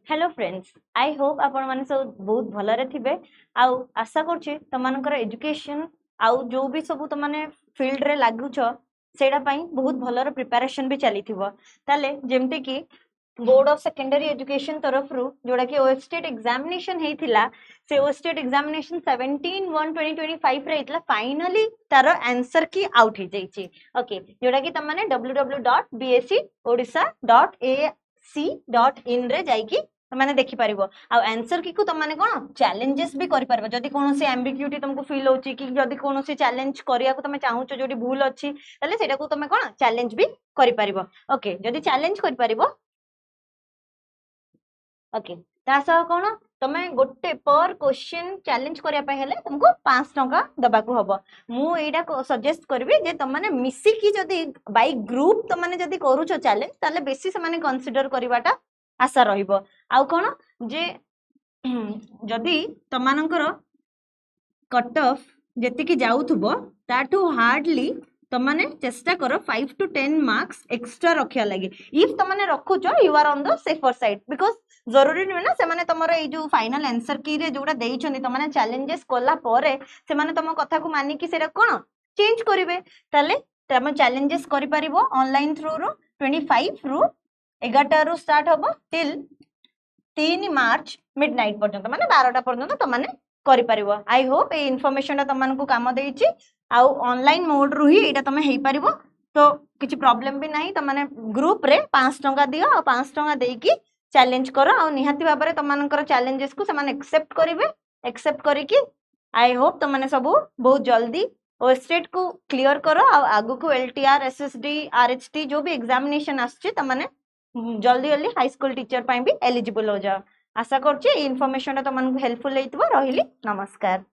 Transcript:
Hello friends I hope आपण माने सब बहुत भलरे थिबे आउ आशा करछि तमनकर एजुकेशन आउ जो भी सब तमने फील्ड रे लागुछ सेडा पई बहुत भलर प्रिपरेशन भी चली थिबो ताले जेमते कि बोर्ड ऑफ सेकेंडरी एजुकेशन तरफ रु जोड़ा कि ओएसटेट एग्जामिनेशन हेतिला से ओएसटेट एग्जामिनेशन 17/1/2025 रे इतला फाइनली तार आंसर की आउट हे जाईची ओके जोड़ा कि तमने www.bsc.odisha.ac.in रे जाईकी तमाने देखि परिबो आ आंसर की को तमाने कोन चैलेंजेस भी करि परबो जदी कोनोसी एम्बिग्यूटी तुमको फील होची कि जदी कोनोसी चैलेंज करिया को तमे चाहूचो जोडी भूल अछि तले सेटा को तमे कोन चैलेंज भी करि परिबो ओके जदी चैलेंज करि परिबो ओके तासा कोन तमे गोटे पर क्वेश्चन चैलेंज करिया पय हेले तुमको 5 टका दबा को हबो मु एडा को सजेस्ट करबी जे तमाने मिसी की जदी बाय ग्रुप तमाने जदी करूचो चैलेंज ताले बेसी से माने कंसीडर करिवाटा आशा रहिबो आउ कोन जे जदी तमानकर कट ऑफ जेति की जाउथबो ताटू हार्डली तमाने चेष्टा करो 5 to 10 मार्क्स एक्स्ट्रा रखिया लगे इफ तमाने रखुचो you are on the safer side because जरूरी नहीं ना से माने तमरो ए जो फाइनल आंसर की रे जोडा देइछनी तमाने चैलेंजेस कोला परे से माने तम कथा को मानि कि सेरा कोन चेंज करिवे ताले तम चैलेंजेस करि परिबो ऑनलाइन थ्रू रो 25 रु 11 रु स्टार्ट होबो टिल 3 मार्च मिडनाइट पर्यंत माने 12टा पर्यंत तमाने करि परिबो आई होप ए इन्फॉर्मेशन तमन को काम देइछि आउ ऑनलाइन मोड रु ही एटा तमे हेइ परिबो तो किछि प्रॉब्लम भी नाही तमाने ग्रुप रे 5 टका दियो आ 5 टका देकी चैलेंज करो आ निहाती बाबरे तमानकर चैलेंजेस को समान एक्सेप्ट करिवे एक्सेप्ट करी कि आई होप तमाने सब बहुत जल्दी ओएसटेट को क्लियर करो आ आगु को एलटीआर एसएसडी आरएचटी जो भी एग्जामिनेशन आछे तमाने जल्दी जल्दी हाई स्कूल टीचर पई भी एलिजिबल हो जाओ आशा करछि इन्फॉर्मेशन तमन हेल्पफुल हेतबो रहिली नमस्कार।